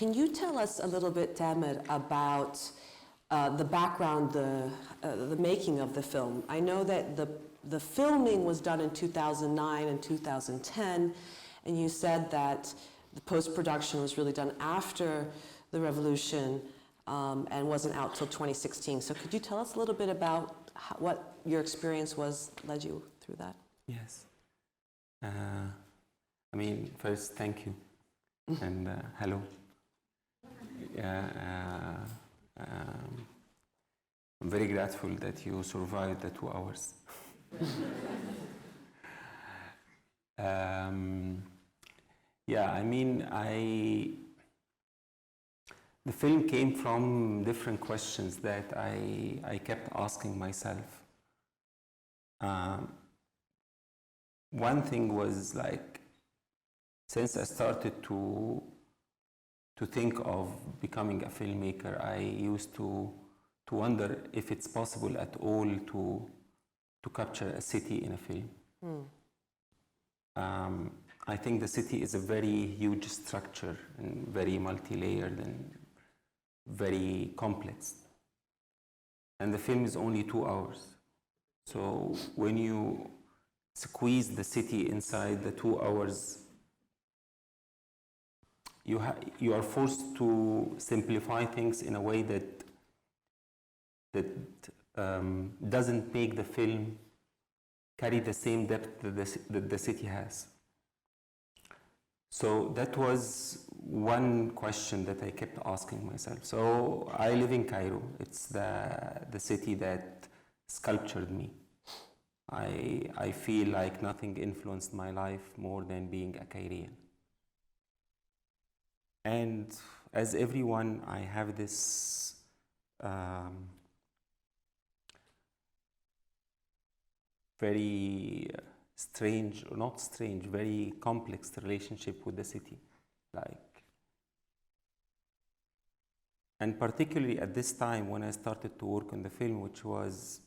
Can you tell us a little bit, Tamer, about the background, the making of the film? I know that the filming was done in 2009 and 2010, and you said that the post-production was really done after the revolution and wasn't out till 2016. So could you tell us a little bit about what your experience was, led you through that? Yes. I mean, first, thank you. And hello. I'm very grateful that you survived the 2 hours. Yeah, I mean, the film came from different questions that I kept asking myself. One thing was like, since I started to think of becoming a filmmaker, I used to wonder if it's possible at all to capture a city in a film. I think the city is a very huge structure and very multi-layered and very complex. And the film is only 2 hours. So when you squeeze the city inside the 2 hours, you are forced to simplify things in a way that doesn't make the film carry the same depth that the city has. So that was one question that I kept asking myself. So I live in Cairo. It's the city that sculptured me. I feel like nothing influenced my life more than being a Cairean. And as everyone, I have this very strange, or not strange, very complex relationship with the city. And particularly at this time when I started to work on the film, which was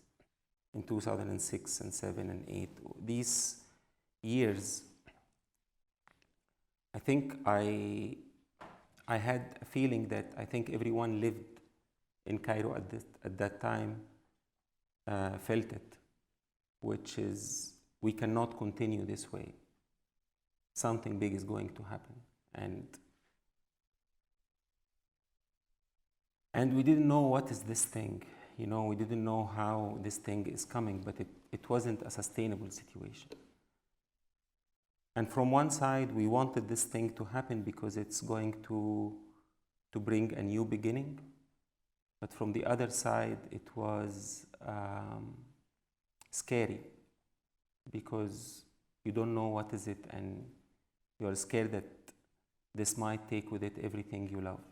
in 2006 and 7 and 8, these years, I think I had a feeling that I think everyone lived in Cairo at that time felt it, which is, we cannot continue this way. Something big is going to happen. And we didn't know what is this thing. You know, we didn't know how this thing is coming, but it wasn't a sustainable situation. And from one side, we wanted this thing to happen because it's going to bring a new beginning. But from the other side, it was scary because you don't know what is it, and you're scared that this might take with it everything you love.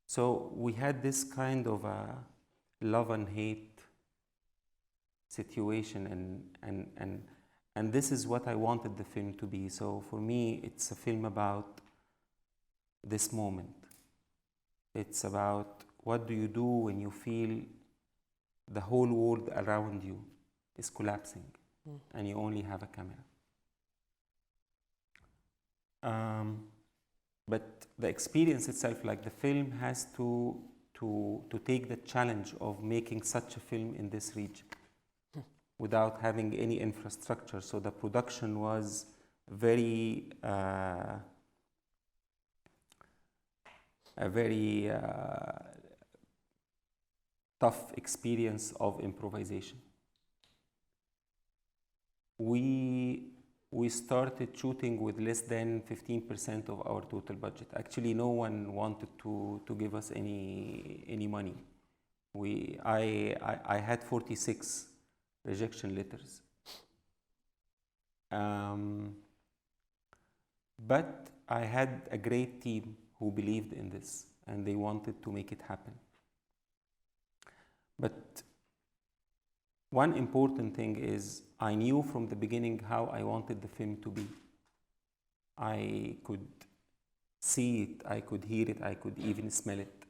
So we had this kind of a love and hate situation, and this is what I wanted the film to be. So for me, it's a film about this moment. It's about what do you do when you feel the whole world around you is collapsing and you only have a camera. But the experience itself, like the film, has to take the challenge of making such a film in this region without having any infrastructure. So the production was very a very tough experience of improvisation. We started shooting with less than 15% of our total budget. Actually, no one wanted to give us any money. I had 46 rejection letters. But I had a great team who believed in this, and they wanted to make it happen. But one important thing is, I knew from the beginning how I wanted the film to be. I could see it, I could hear it, I could even smell it.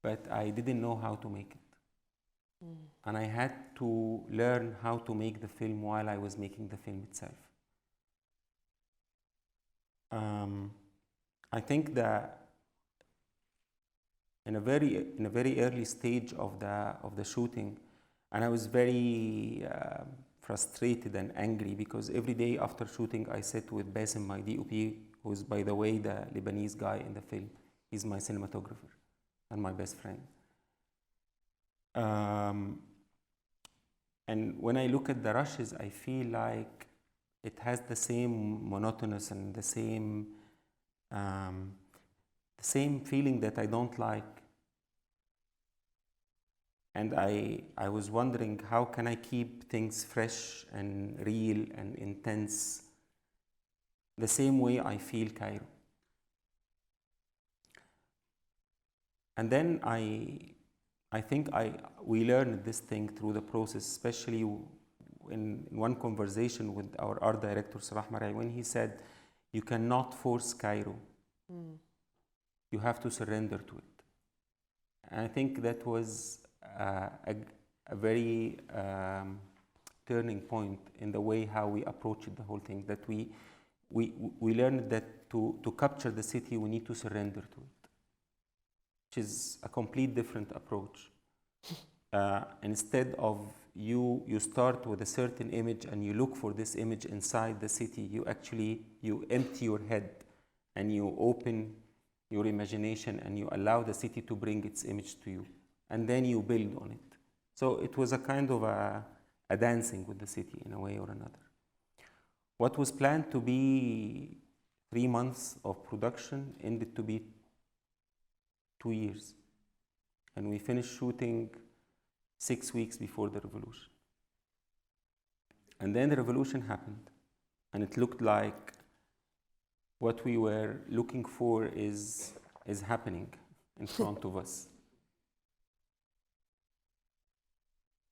But I didn't know how to make it. And I had to learn how to make the film while I was making the film itself. I think that in a very early stage of the shooting, and I was very frustrated and angry because every day after shooting I sit with Basim, my DOP, who's by the way the Lebanese guy in the film. He's my cinematographer and my best friend. And when I look at the rushes, I feel like it has the same monotonous and the same feeling that I don't like. And I was wondering, how can I keep things fresh and real and intense the same way I feel Cairo? And then I think we learned this thing through the process, especially in one conversation with our art director, Salah Marai, when he said, you cannot force Cairo. You have to surrender to it. And I think that was a very turning point in the way how we approached the whole thing, that we learned that to capture the city, we need to surrender to it, which is a complete different approach. Instead of you start with a certain image and you look for this image inside the city, you empty your head and you open your imagination and you allow the city to bring its image to you, and then you build on it. So it was a kind of a dancing with the city in a way or another. What was planned to be 3 months of production ended to be 2 years. And we finished shooting 6 weeks before the revolution. And then the revolution happened, and it looked like what we were looking for is happening in front of us.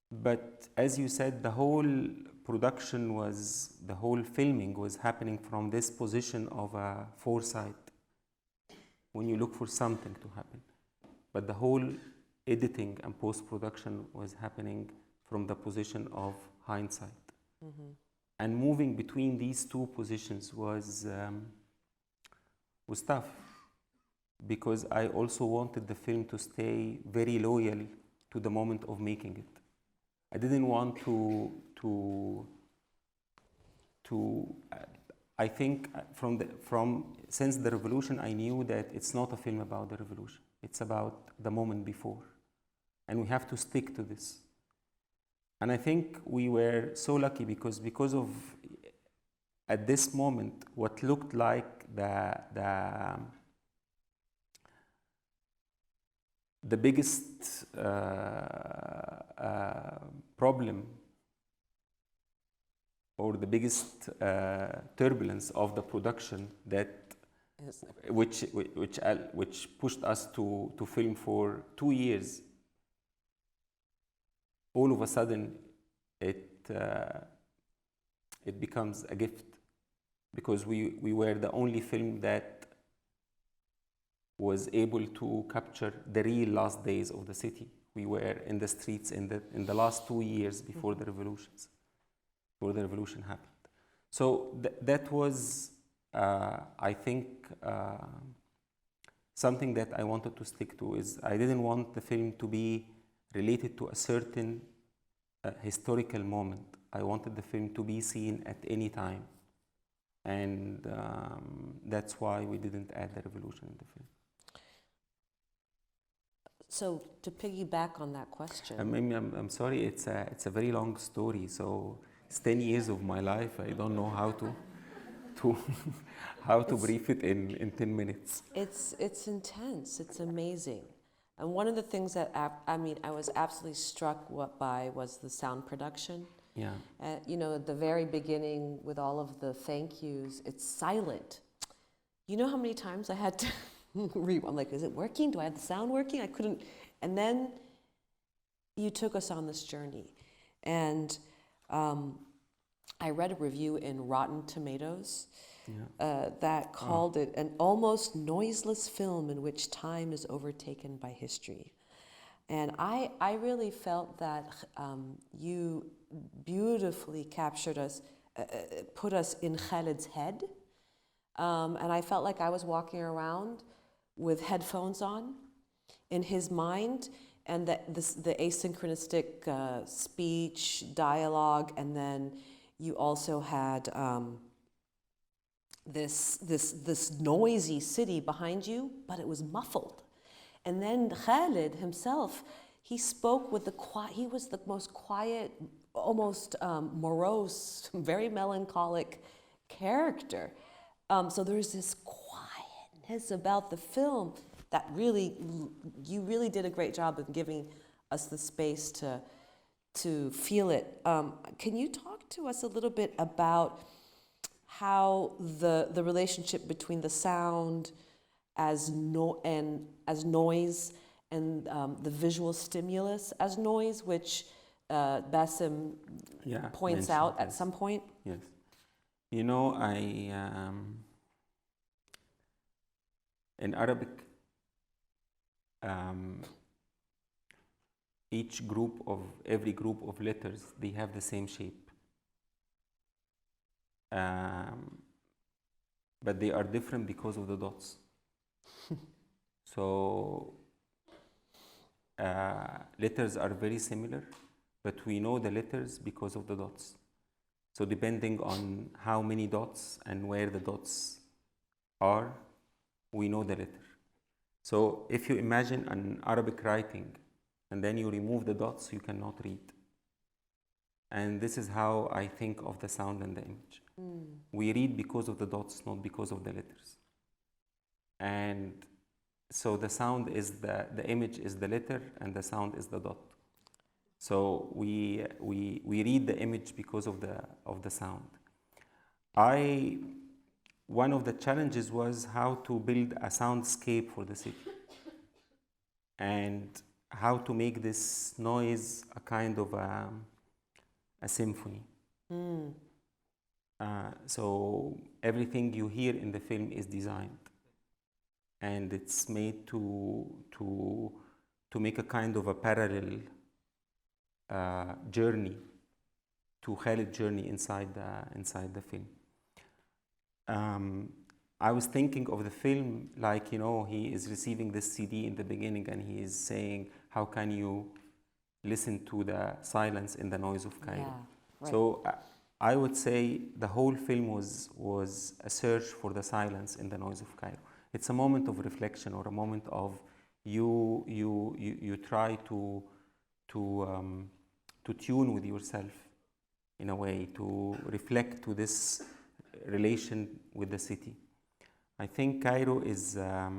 But as you said, the whole filming was happening from this position of a foresight, when you look for something to happen. But the whole editing and post-production was happening from the position of hindsight. Mm-hmm. And moving between these two positions was tough, because I also wanted the film to stay very loyal to the moment of making it. I didn't want I think since the revolution, I knew that it's not a film about the revolution. It's about the moment before. And we have to stick to this. And I think we were so lucky because of, at this moment, what looked like the biggest problem or the biggest turbulence of the production, which pushed us to film for 2 years. All of a sudden, it becomes a gift, because we were the only film that was able to capture the real last days of the city. We were in the streets in the last 2 years before the revolution happened. So that was, I think, something that I wanted to stick to. Is I didn't want the film to be related to a certain historical moment. I wanted the film to be seen at any time. And that's why we didn't add the revolution in the film. So to piggyback on that question, I'm sorry, it's a very long story. So it's 10 years of my life. I don't know how to brief it in 10 minutes. It's intense. It's amazing. And one of the things that I was absolutely struck by was the sound production. Yeah. At the very beginning, with all of the thank yous, it's silent. You know how many times I had to I'm like, is it working? Do I have the sound working? I couldn't. And then you took us on this journey. And I read a review in Rotten Tomatoes that called it an almost noiseless film in which time is overtaken by history. And I really felt that you beautifully captured us, put us in Khalid's head, And I felt like I was walking around with headphones on in his mind, and that the asynchronistic speech, dialogue, and then you also had this noisy city behind you, but it was muffled. And then Khalid himself, he spoke with he was the most quiet, almost morose, very melancholic character. So there's this quietness about the film that really, you really did a great job of giving us the space to feel it. Can you talk to us a little bit about how the relationship between the sound as noise and the visual stimulus as noise, which Bassem points out at some point? Yes. You know, in Arabic, every group of letters, they have the same shape. But they are different because of the dots. So letters are very similar, but we know the letters because of the dots. So depending on how many dots and where the dots are, we know the letter. So if you imagine an Arabic writing and then you remove the dots, you cannot read. And this is how I think of the sound and the image. We read because of the dots, not because of the letters. And so the sound is the image is the letter and the sound is the dot. So we read the image because of the sound. One of the challenges was how to build a soundscape for the city, and how to make this noise a kind of a symphony. So everything you hear in the film is designed, and it's made to make a kind of a parallel journey to Khalid's journey inside the film. I was thinking of the film like, you know, he is receiving this CD in the beginning and he is saying, how can you listen to the silence in the noise of Cairo? Yeah, right. So I would say the whole film was a search for the silence in the noise of Cairo. It's a moment of reflection, or a moment of you try to tune with yourself in a way, to reflect to this relation with the city. I think Cairo is the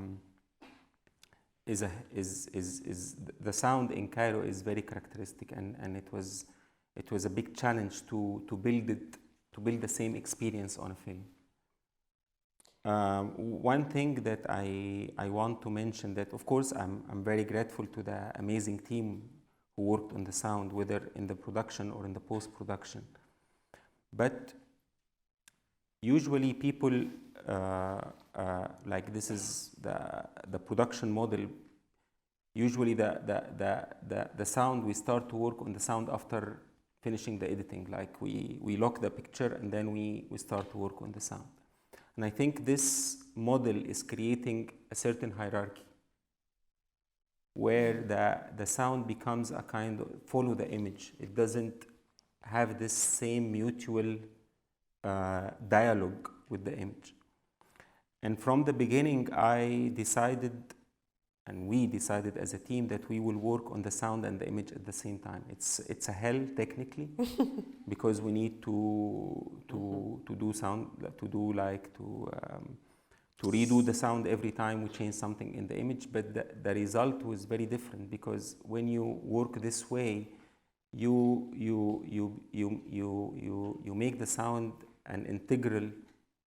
sound in Cairo is very characteristic, and it was a big challenge to build the same experience on a film. One thing that I want to mention, that of course I'm very grateful to the amazing team who worked on the sound, whether in the production or in the post-production. But usually people, like this is the production model, usually the sound, we start to work on the sound after finishing the editing. Like we lock the picture and then we start to work on the sound. And I think this model is creating a certain hierarchy where the sound becomes a kind of follow the image. It doesn't have this same mutual dialogue with the image. And from the beginning, I decided, and we decided as a team, that we will work on the sound and the image at the same time. It's a hell technically because we need to do sound, to redo the sound every time we change something in the image. But the result was very different, because when you work this way, you make the sound an integral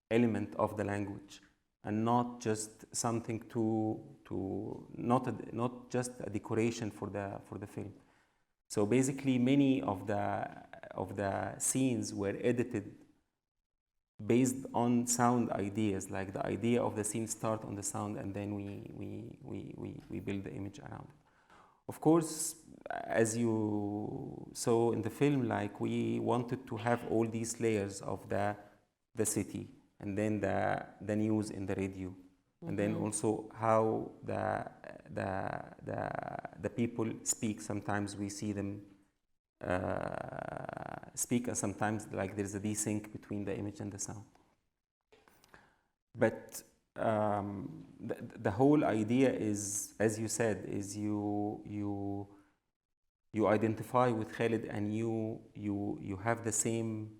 element of the language, and not just something not just a decoration for the film. So basically, many of the scenes were edited based on sound ideas. Like the idea of the scene start on the sound, and then we build the image around it. Of course, as you saw in the film, like we wanted to have all these layers of the city, and then the news in the radio, and then also how the people speak. Sometimes we see them speak, and sometimes like there's a desync between the image and the sound. But the whole idea is, as you said, is you identify with Khalid, and you have the same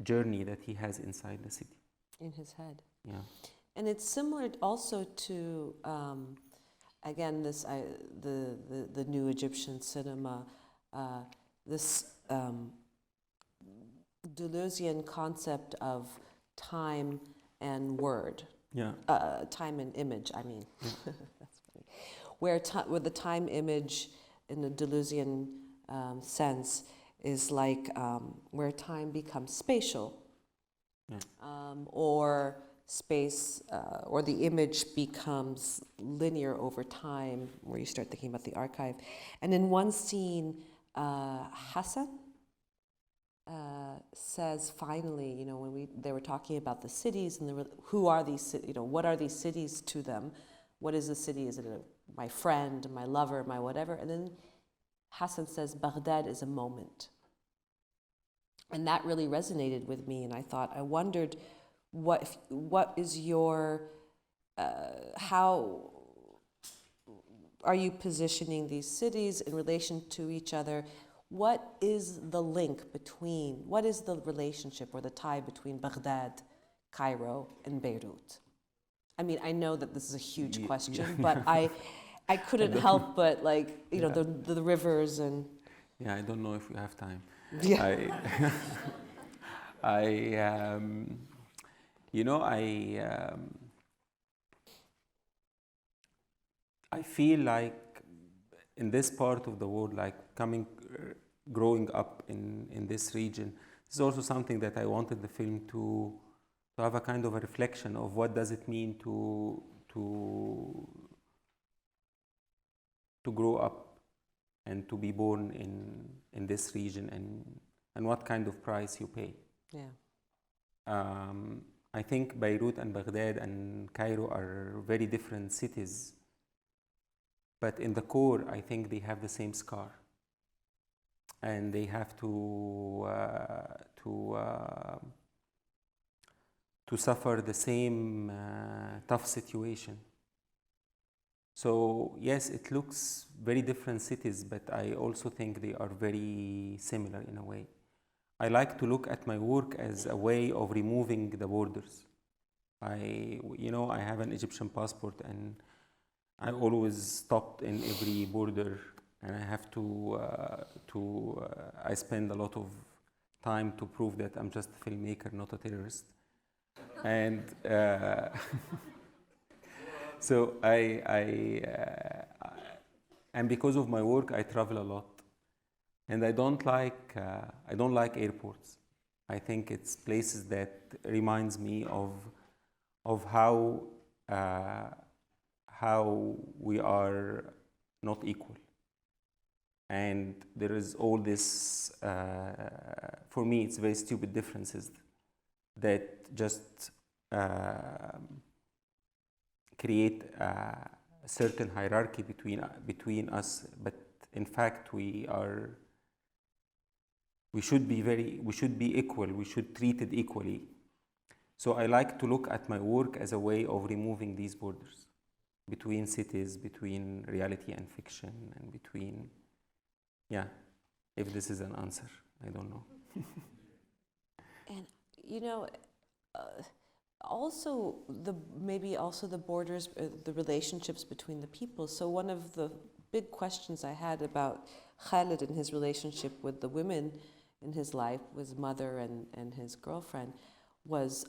journey that he has inside the city. In his head. Yeah. And it's similar also to, again, the new Egyptian cinema, this Deleuzian concept of time and word. Yeah. Time and image, I mean. That's funny. Where the time image in the Deleuzian sense is like where time becomes spatial. Yeah. Or space, or the image becomes linear over time, where you start thinking about the archive. And in one scene, Hassan says finally, you know, when they were talking about the cities and who are these, you know, what are these cities to them? What is a city? Is it my friend, my lover, my whatever? And then Hassan says, Baghdad is a moment. And that really resonated with me, and I thought, I wondered, what is your, how are you positioning these cities in relation to each other? What is the link between, what is the relationship or the tie between Baghdad, Cairo, and Beirut? I mean, I know that this is a huge question, but I couldn't help but, like, you know, the rivers and... Yeah, I don't know if we have time. Yeah. You know, I feel like in this part of the world, like growing up in this region, this is also something that I wanted the film to have a kind of a reflection of what does it mean to grow up and to be born in this region, and what kind of price you pay. Yeah. I think Beirut and Baghdad and Cairo are very different cities, but in the core, I think they have the same scar, and they have to suffer the same tough situation. So yes, it looks very different cities, but I also think they are very similar in a way. I like to look at my work as a way of removing the borders. I have an Egyptian passport, and I always stopped in every border, and I have I spend a lot of time to prove that I'm just a filmmaker, not a terrorist. And so and because of my work, I travel a lot, and I don't like airports. I think it's places that reminds me of how we are not equal, and there is all this. For me, it's very stupid differences that just create a certain hierarchy between us, but in fact we should be equal. We should treat it equally. So I like to look at my work as a way of removing these borders between cities, between reality and fiction, and between, if this is an answer, I don't know. And you know, also maybe the borders, the relationships between the people. So one of the big questions I had about Khalid and his relationship with the women in his life, his mother and his girlfriend, was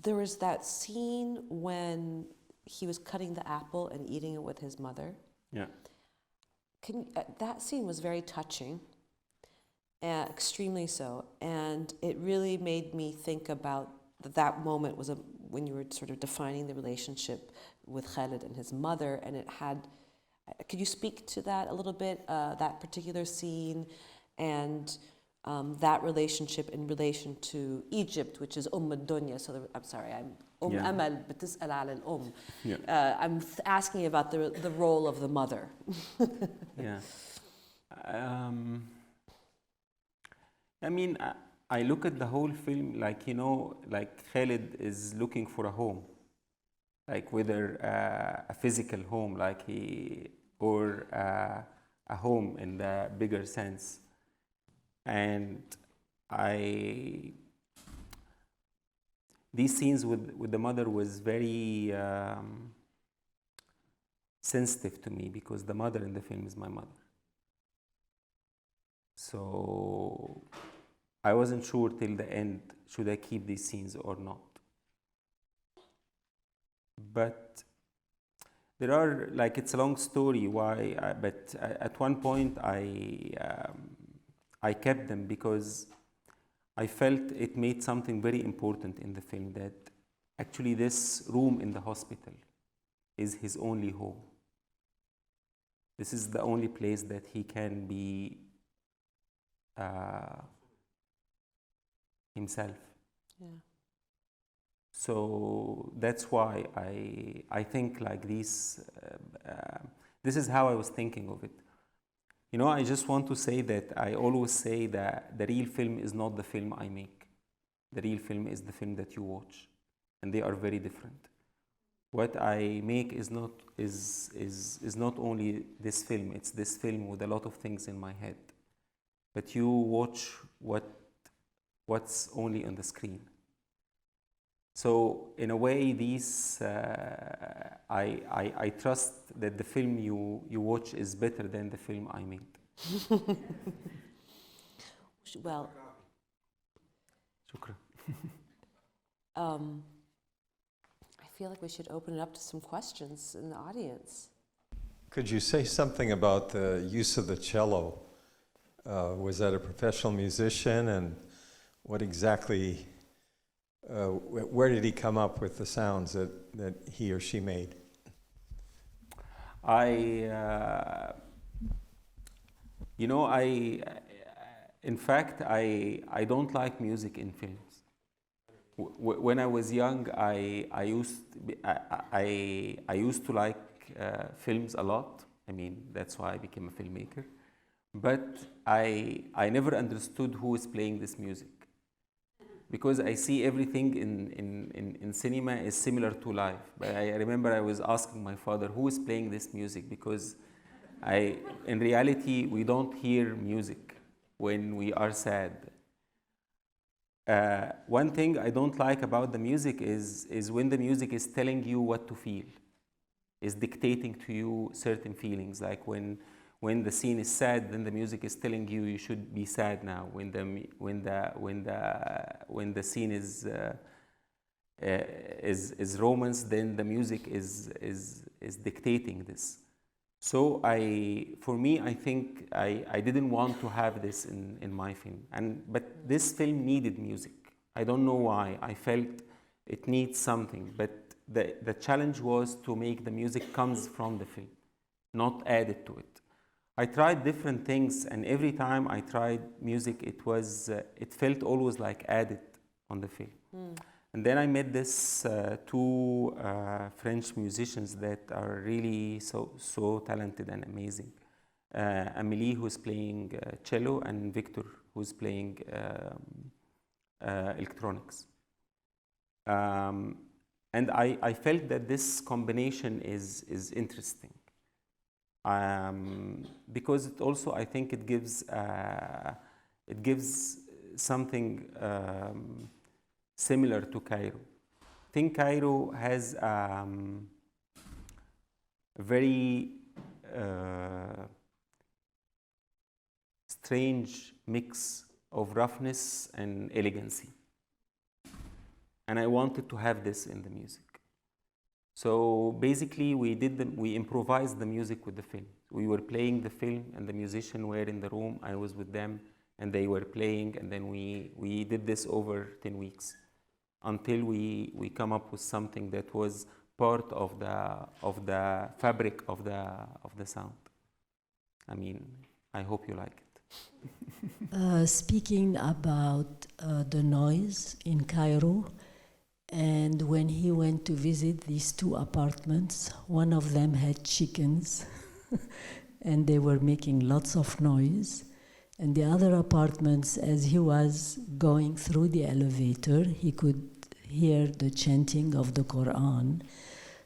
there was that scene when he was cutting the apple and eating it with his mother. Yeah. That scene was very touching. Extremely so, and it really made me think about that moment was when you were sort of defining the relationship with Khalid and his mother, and it had. Could you speak to that a little bit? That particular scene, and that relationship in relation to Egypt, which is al-Dunya. So I'm sorry, I'm Yeah. Amal بتسأل على الأم. Yeah. I'm asking about the role of the mother. Yeah. I mean, I look at the whole film like, like Khalid is looking for a home, like whether a physical home, or a home in the bigger sense. And these scenes with the mother was very sensitive to me, because the mother in the film is my mother. So I wasn't sure till the end, should I keep these scenes or not. But there are, like, it's a long story why, but at one point I kept them because I felt it made something very important in the film, that actually this room in the hospital is his only home. This is the only place that he can be himself. Yeah. So that's why I think like this is how I was thinking of it. I just want to say that I always say that the real film is not the film I make. The real film is the film that you watch, and they are very different. What I make is not only this film, it's this film with a lot of things in my head. But you watch what's only on the screen. So in a way, I trust that the film you watch is better than the film I made. Well, Shukran. I feel like we should open it up to some questions in the audience. Could you say something about the use of the cello? Was that a professional musician, and what exactly, where did he come up with the sounds that he or she made? In fact, I don't like music in films. When I was young, I used to like films a lot. I mean, that's why I became a filmmaker. But I never understood who is playing this music, because I see everything in cinema is similar to life. But I remember I was asking my father, who is playing this music? Because in reality, we don't hear music when we are sad. One thing I don't like about the music is when the music is telling you what to feel, is dictating to you certain feelings. Like when the scene is sad, then the music is telling you should be sad now. When the scene is romance, then the music is dictating this. So for me, I think I didn't want to have this in my film. But this film needed music. I don't know why. I felt it needs something. But the challenge was to make the music comes from the film, not added to it. I tried different things, and every time I tried music, it felt always like added on the film. And then I met this two French musicians that are really so talented and amazing. Amélie, who's playing cello, and Victor, who's playing electronics. And I felt that this combination is interesting. Because it also, I think it gives something similar to Cairo. I think Cairo has a very strange mix of roughness and elegancy. And I wanted to have this in the music. So basically, we improvised the music with the film. We were playing the film, and the musicians were in the room. I was with them, and they were playing, and then we did this over 10 weeks until we come up with something that was part of the fabric of the sound. I mean, I hope you like it. Speaking about the noise in Cairo, and when he went to visit these two apartments, one of them had chickens, and they were making lots of noise. And the other apartments, as he was going through the elevator, he could hear the chanting of the Quran.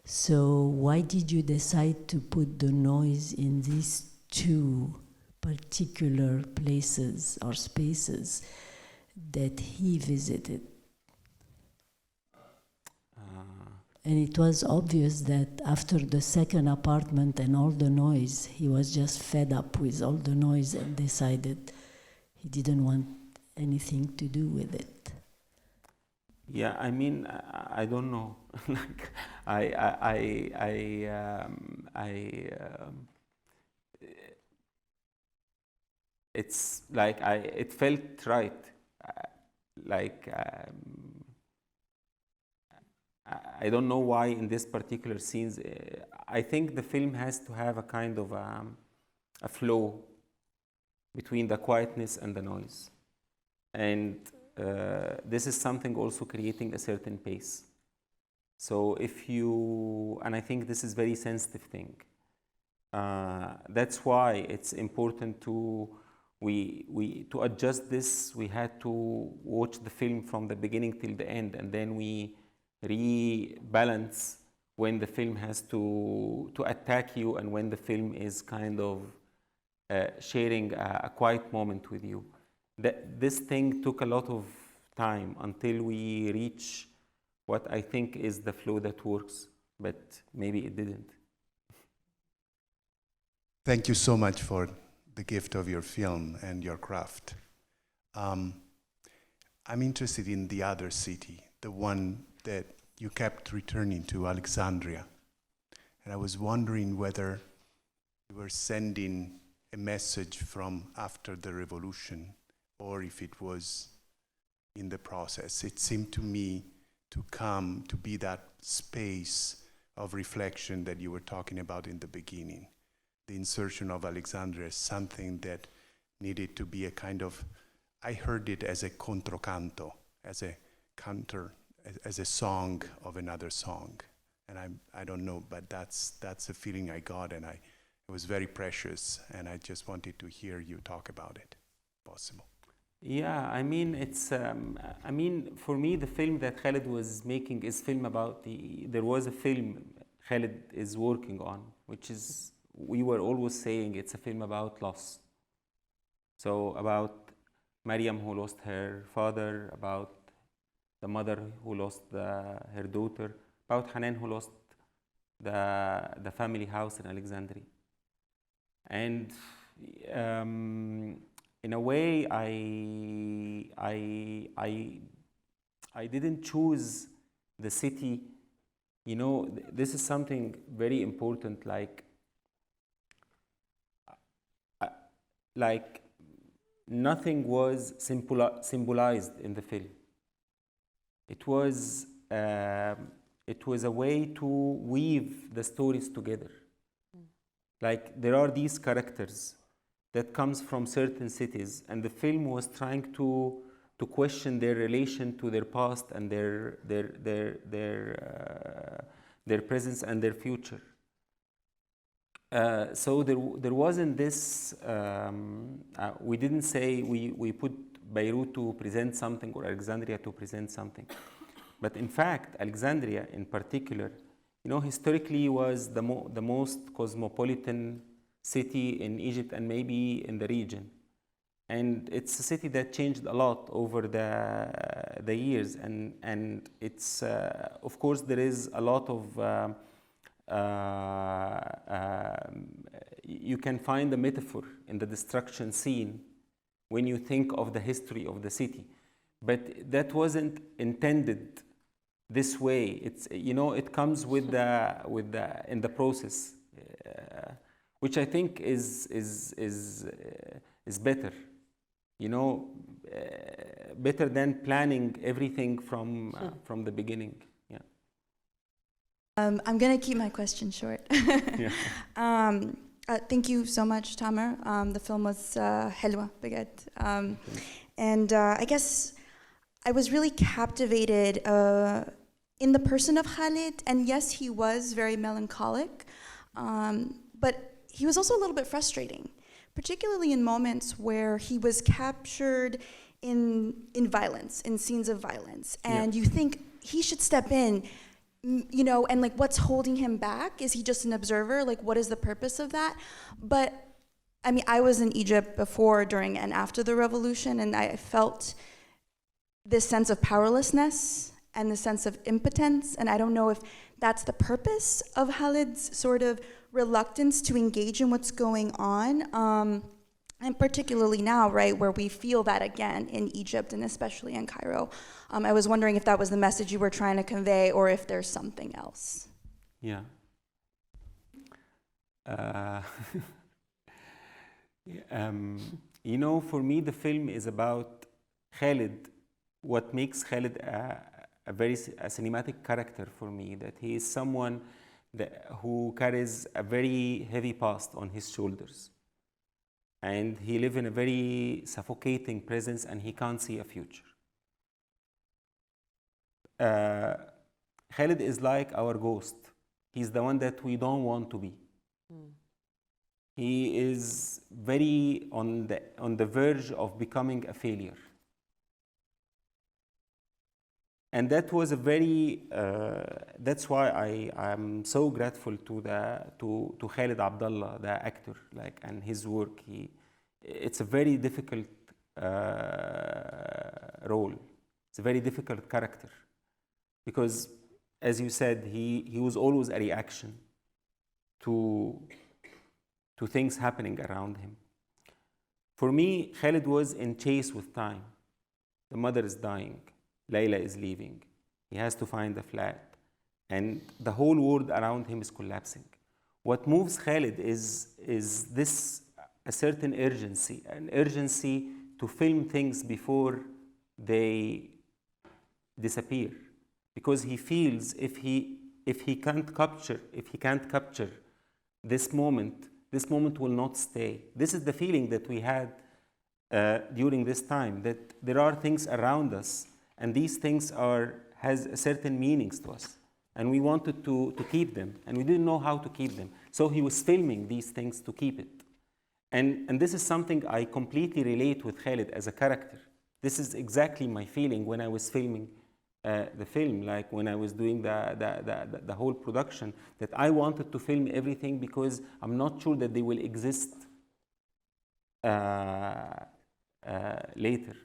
So why did you decide to put the noise in these two particular places or spaces that he visited? And it was obvious that after the second apartment and all the noise, he was just fed up with all the noise and decided he didn't want anything to do with it. Yeah, I mean, I don't know. Like, it's like it felt right. Like, I don't know why in this particular scenes. I think the film has to have a kind of a flow between the quietness and the noise, and this is something also creating a certain pace. So if you, and I think this is very sensitive thing. That's why it's important to to adjust this. We had to watch the film from the beginning till the end, and then we rebalance when the film has to attack you and when the film is kind of sharing a quiet moment with you. This thing took a lot of time until we reach what I think is the flow that works, but maybe it didn't. Thank you so much for the gift of your film and your craft. I'm interested in the other city, the one that you kept returning to, Alexandria. And I was wondering whether you were sending a message from after the revolution or if it was in the process. It seemed to me to come to be that space of reflection that you were talking about in the beginning. The insertion of Alexandria is something that needed to be a kind of, I heard it as a controcanto, as a counter, as a song of another song. And I don't know, but that's a feeling I got, and it was very precious, and I just wanted to hear you talk about it, if possible. Yeah, I mean, it's, I mean, for me, the film that Khaled was making is film about there was a film Khaled is working on, which is, we were always saying it's a film about loss. So about Maryam who lost her father, about the mother who lost her daughter, about Hanan who lost the family house in Alexandria. And in a way, I didn't choose the city. You know, this is something very important. Like nothing was symbolized in the film. It was a way to weave the stories together. Like there are these characters that comes from certain cities, and the film was trying to question their relation to their past and their presence and their future. So there wasn't this. We didn't say we put Beirut to present something or Alexandria to present something, but in fact, Alexandria in particular, you know, historically was the most cosmopolitan city in Egypt and maybe in the region, and it's a city that changed a lot over the years, and it's of course there is a lot of you can find a metaphor in the destruction scene when you think of the history of the city, but that wasn't intended this way. It's, you know, it comes with the in the process, which I think is better, you know, better than planning everything from the beginning. Yeah. I'm gonna keep my question short. Yeah. Thank you so much, Tamer. The film was حلوة بجد. And I guess I was really captivated in the person of Khalid. And yes, he was very melancholic, but he was also a little bit frustrating, particularly in moments where he was captured in violence, in scenes of violence. And you think he should step in, you know, and like what's holding him back? Is he just an observer? Like what is the purpose of that? But I mean, I was in Egypt before, during, and after the revolution, and I felt this sense of powerlessness and the sense of impotence, and I don't know if that's the purpose of Khalid's sort of reluctance to engage in what's going on, and particularly now, right, where we feel that again in Egypt and especially in Cairo. I was wondering if that was the message you were trying to convey or if there's something else. Yeah. You know, for me, the film is about Khalid. What makes Khalid a cinematic character for me, that he is someone who carries a very heavy past on his shoulders. And he lives in a very suffocating presence and he can't see a future. Khalid is like our ghost. He's the one that we don't want to be. He is very on the verge of becoming a failure. And that was a very, that's why I'm so grateful to Khalid Abdallah, the actor, like, and his work. It's a very difficult role. It's a very difficult character. Because, as you said, he was always a reaction to things happening around him. For me, Khalid was in chase with time. The mother is dying. Layla is leaving. He has to find a flat. And the whole world around him is collapsing. What moves Khalid is this, a certain urgency, an urgency to film things before they disappear. Because he feels if he can't capture this moment will not stay. This is the feeling that we had during this time, that there are things around us, and these things has certain meanings to us. And we wanted to keep them, and we didn't know how to keep them. So he was filming these things to keep it. And this is something I completely relate with Khalid as a character. This is exactly my feeling when I was filming the film, like when I was doing the whole production, that I wanted to film everything because I'm not sure that they will exist later.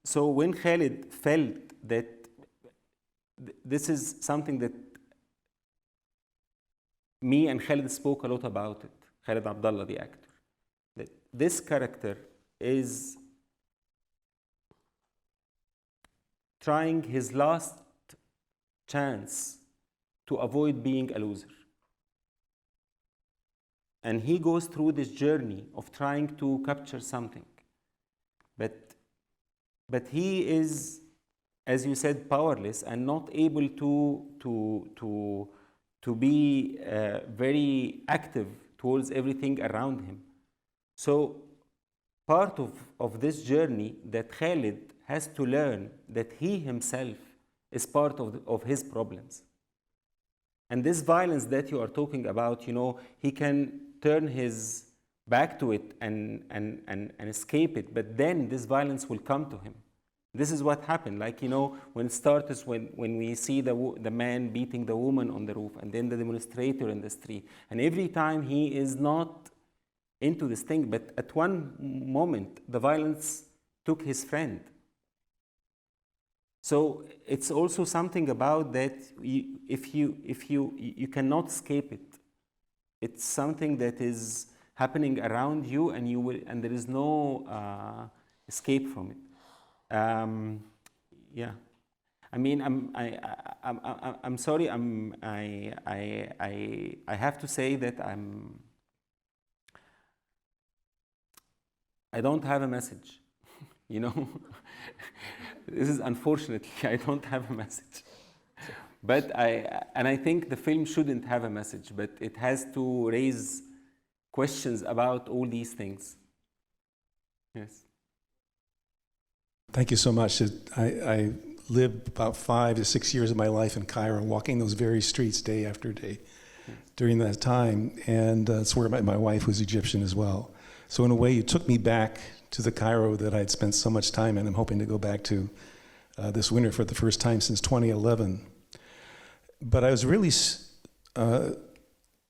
So when Khalid felt that this is something that me and Khalid spoke a lot about it, Khalid Abdallah, the actor, that this character is trying his last chance to avoid being a loser. And he goes through this journey of trying to capture something. But he is, as you said, powerless and not able to be very active towards everything around him. So part of this journey that Khalid has to learn that he himself is part of his problems. And this violence that you are talking about, you know, he can turn his back to it and escape it, but then this violence will come to him. This is what happened. Like, you know, when it starts, when we see the man beating the woman on the roof, and then the demonstrator in the street, and every time he is not into this thing, but at one moment the violence took his friend. So it's also something about that. If you cannot escape it. It's something that is happening around you, and there is no escape from it. Yeah, I mean, I'm sorry. I have to say that I don't have a message. You know, this is unfortunately I don't have a message. But I think the film shouldn't have a message, but it has to raise questions about all these things. Yes. Thank you so much. I lived about 5 to 6 years of my life in Cairo, walking those very streets day after day during that time. And that's where my wife was Egyptian as well. So in a way, you took me back to the Cairo that I'd spent so much time in. I'm hoping to go back to this winter for the first time since 2011. But I was really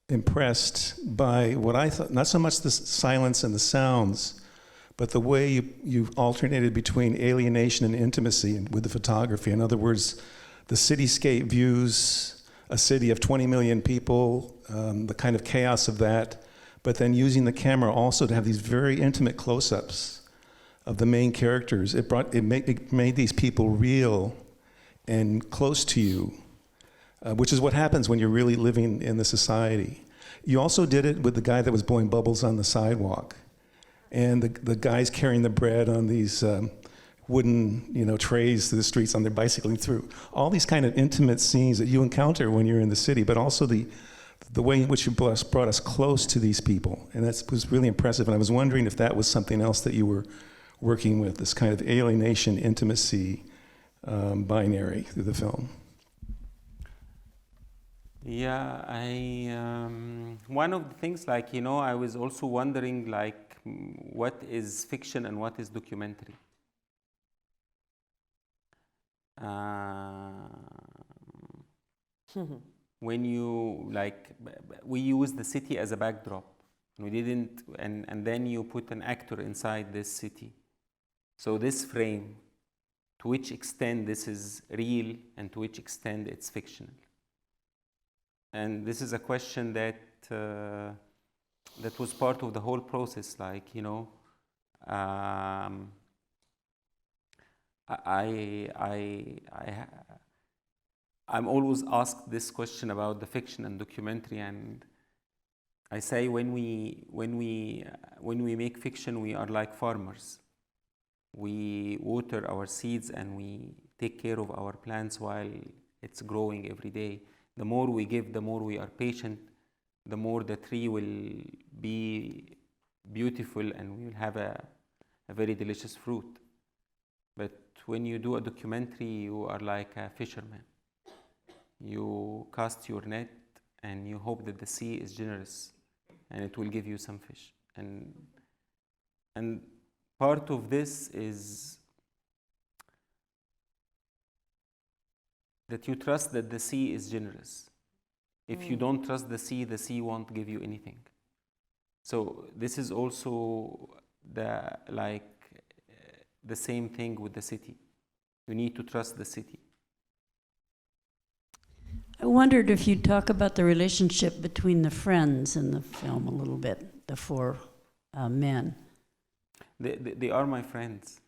impressed by what I thought, not so much the silence and the sounds, but the way you alternated between alienation and intimacy with the photography. In other words, the cityscape views, a city of 20 million people, the kind of chaos of that, but then using the camera also to have these very intimate close-ups of the main characters. It made these people real and close to you, which is what happens when you're really living in the society. You also did it with the guy that was blowing bubbles on the sidewalk, and the guys carrying the bread on these wooden, trays through the streets on their bicycling through. All these kind of intimate scenes that you encounter when you're in the city, but also the way in which you brought us close to these people. And that was really impressive. And I was wondering if that was something else that you were working with, this kind of alienation, intimacy binary through the film. Yeah, one of the things, I was also wondering, what is fiction and what is documentary? When you, we use the city as a backdrop. We didn't, and then you put an actor inside this city. So this frame, to which extent this is real and to which extent it's fictional. And this is a question that that was part of the whole process. I'm always asked this question about the fiction and documentary, and I say when we make fiction, we are like farmers. We water our seeds and we take care of our plants while it's growing every day. The more we give, the more we are patient, the more the tree will be beautiful and we will have a very delicious fruit. But when you do a documentary, you are like a fisherman. You cast your net and you hope that the sea is generous and it will give you some fish. And part of this is that you trust that the sea is generous. If you don't trust the sea won't give you anything. So this is also the same thing with the city. You need to trust the city. I wondered if you'd talk about the relationship between the friends in the film a little bit, the four men. They are my friends.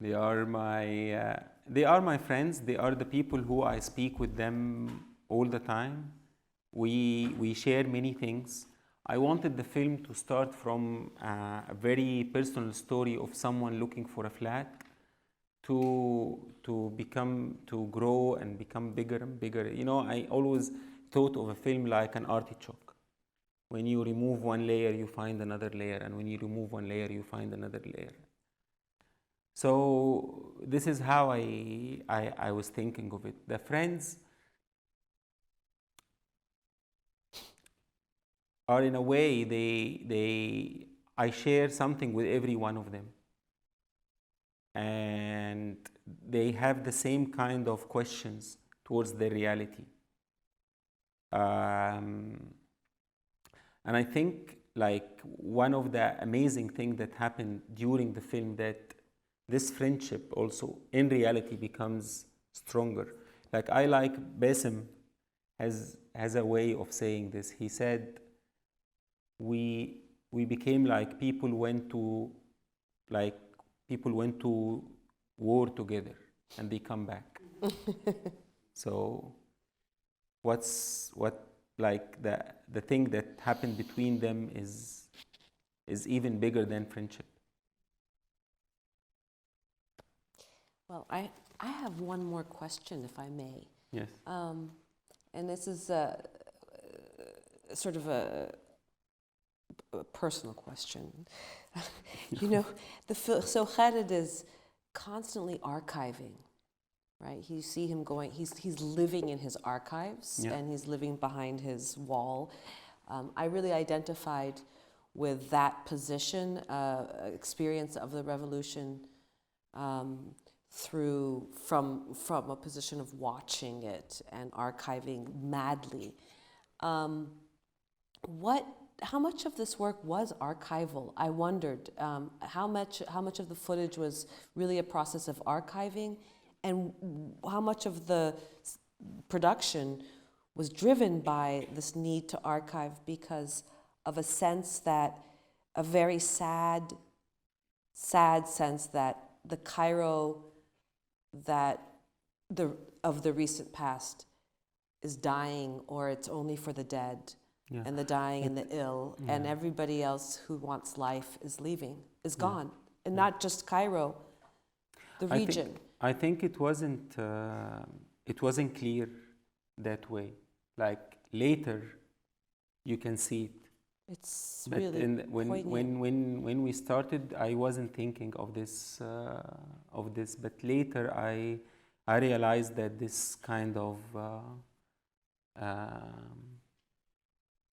They are my friends. They are the people who I speak with them all the time. We share many things. I wanted the film to start from a very personal story of someone looking for a flat to grow and become bigger and bigger. I always thought of a film like an artichoke. When you remove one layer, you find another layer, and when you remove one layer, you find another layer. So this is how I was thinking of it. The friends are, in a way, I share something with every one of them. And they have the same kind of questions towards their reality. And I think one of the amazing things that happened during the film, that this friendship also in reality becomes stronger. I like Bassem has a way of saying this. He said, we became like people went to war together and they come back. So the thing that happened between them is even bigger than friendship. Well, I have one more question, if I may. Yes. And this is sort of a personal question. You know, so Khaled is constantly archiving, right? You see him going, he's living in his archives, Yeah. and he's living behind his wall. I really identified with that position, experience of the revolution, from a position of watching it and archiving madly. How much of this work was archival? I wondered how much of the footage was really a process of archiving, and how much of the production was driven by this need to archive because of a sense that, a very sad sense that the Cairo of the recent past is dying, or it's only for the dead. Yeah. And the dying and the ill, and Yeah. everybody else who wants life is leaving, is Yeah. gone. And not just Cairo, the region. I think it wasn't clear that way. Like later, you can see it. It's But really poignant. when we started, I wasn't thinking of this. But later, I realized that this kind of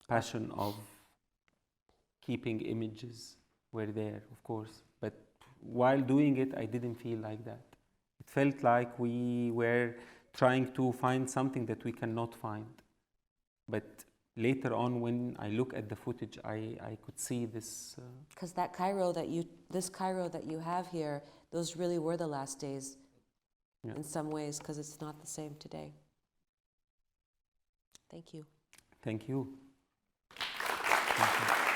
passion of keeping images were there, of course. But while doing it, I didn't feel like that. It felt like we were trying to find something that we cannot find. But later on, when I look at the footage, I could see this. Because this Cairo that you have here, those really were the last days, Yeah. in some ways, because it's not the same today. Thank you. Thank you. Thank you.